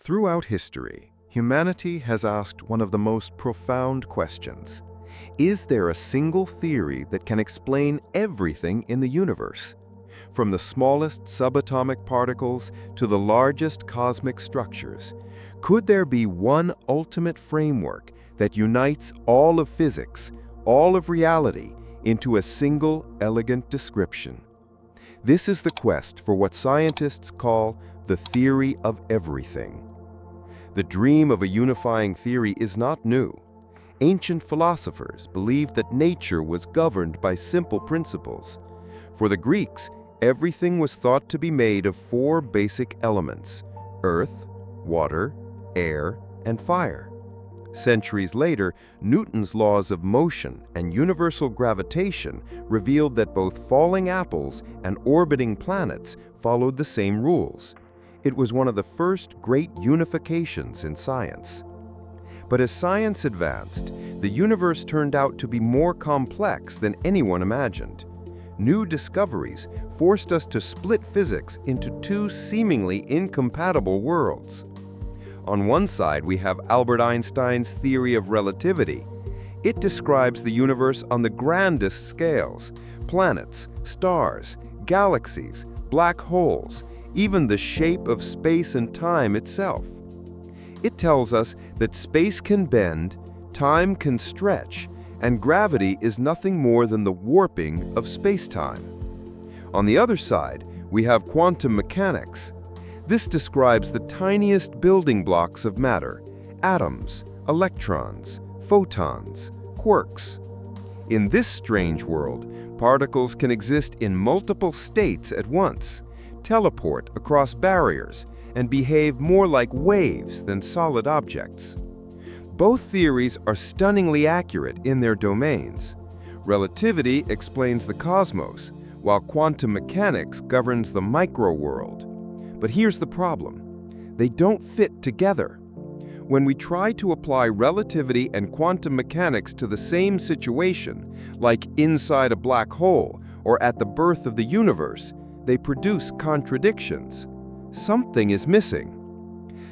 Throughout history, humanity has asked one of the most profound questions. Is there a single theory that can explain everything in the universe? From the smallest subatomic particles to the largest cosmic structures, could there be one ultimate framework that unites all of physics, all of reality, into a single elegant description? This is the quest for what scientists call the theory of everything. The dream of a unifying theory is not new. Ancient philosophers believed that nature was governed by simple principles. For the Greeks, everything was thought to be made of four basic elements: earth, water, air, and fire. Centuries later, Newton's laws of motion and universal gravitation revealed that both falling apples and orbiting planets followed the same rules. It was one of the first great unifications in science. But as science advanced, the universe turned out to be more complex than anyone imagined. New discoveries forced us to split physics into two seemingly incompatible worlds. On one side, we have Albert Einstein's theory of relativity. It describes the universe on the grandest scales: planets, stars, galaxies, black holes, even the shape of space and time itself. It tells us that space can bend, time can stretch, and gravity is nothing more than the warping of space-time. On the other side, we have quantum mechanics. This describes the tiniest building blocks of matter: atoms, electrons, photons, quarks. In this strange world, particles can exist in multiple states at once, teleport across barriers, and behave more like waves than solid objects. Both theories are stunningly accurate in their domains. Relativity explains the cosmos, while quantum mechanics governs the micro-world. But here's the problem: they don't fit together. When we try to apply relativity and quantum mechanics to the same situation, like inside a black hole or at the birth of the universe, they produce contradictions. Something is missing.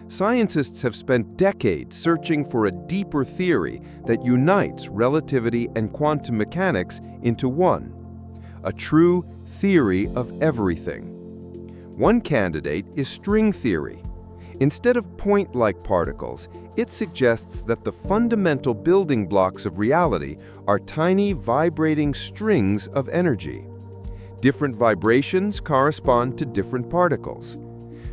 Scientists have spent decades searching for a deeper theory that unites relativity and quantum mechanics into one, a true theory of everything. One candidate is string theory. Instead of point-like particles, it suggests that the fundamental building blocks of reality are tiny vibrating strings of energy. Different vibrations correspond to different particles.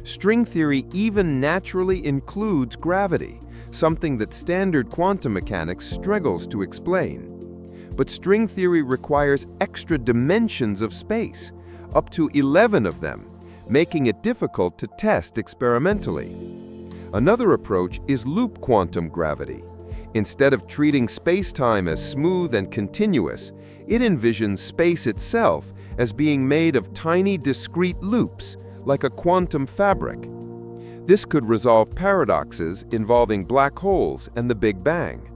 String theory even naturally includes gravity, something that standard quantum mechanics struggles to explain. But string theory requires extra dimensions of space, up to 11 of them, making it difficult to test experimentally. Another approach is loop quantum gravity. Instead of treating space-time as smooth and continuous, it envisions space itself as being made of tiny discrete loops, like a quantum fabric. This could resolve paradoxes involving black holes and the Big Bang.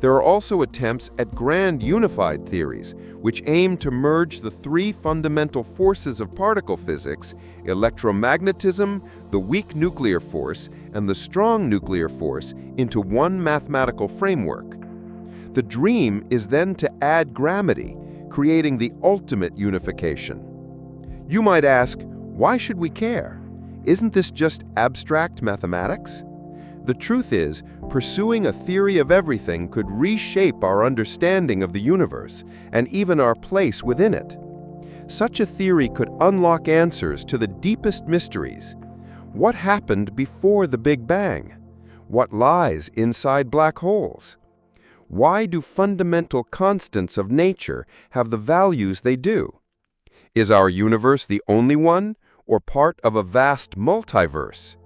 There are also attempts at grand unified theories, which aim to merge the three fundamental forces of particle physics: electromagnetism, the weak nuclear force, and the strong nuclear force, into one mathematical framework. The dream is then to add gravity, creating the ultimate unification. You might ask, why should we care? Isn't this just abstract mathematics? The truth is, pursuing a theory of everything could reshape our understanding of the universe and even our place within it. Such a theory could unlock answers to the deepest mysteries. What happened before the Big Bang? What lies inside black holes? Why do fundamental constants of nature have the values they do? Is our universe the only one, or part of a vast multiverse?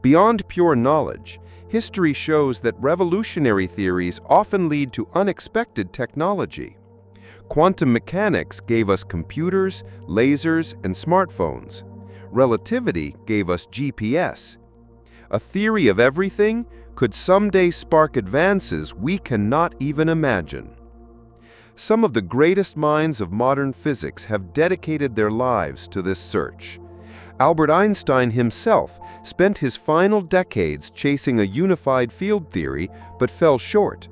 Beyond pure knowledge, history shows that revolutionary theories often lead to unexpected technology. Quantum mechanics gave us computers, lasers, and smartphones. Relativity gave us GPS. A theory of everything could someday spark advances we cannot even imagine. Some of the greatest minds of modern physics have dedicated their lives to this search. Albert Einstein himself spent his final decades chasing a unified field theory but fell short.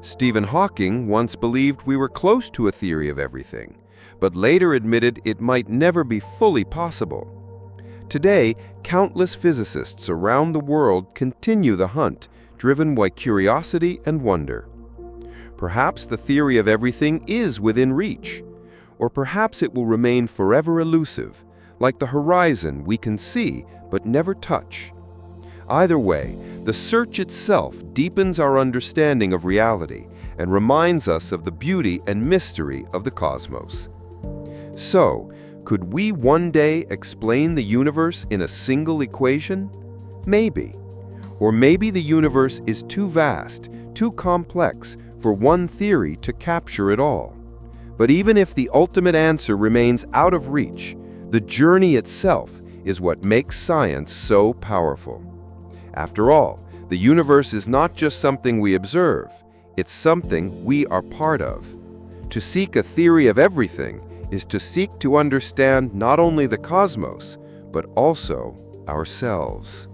Stephen Hawking once believed we were close to a theory of everything, but later admitted it might never be fully possible. Today, countless physicists around the world continue the hunt, driven by curiosity and wonder. Perhaps the theory of everything is within reach, or perhaps it will remain forever elusive, like the horizon we can see but never touch. Either way, the search itself deepens our understanding of reality and reminds us of the beauty and mystery of the cosmos. So, could we one day explain the universe in a single equation? Maybe. Or maybe the universe is too vast, too complex for one theory to capture it all. But even if the ultimate answer remains out of reach, the journey itself is what makes science so powerful. After all, the universe is not just something we observe, it's something we are part of. To seek a theory of everything is to seek to understand not only the cosmos, but also ourselves.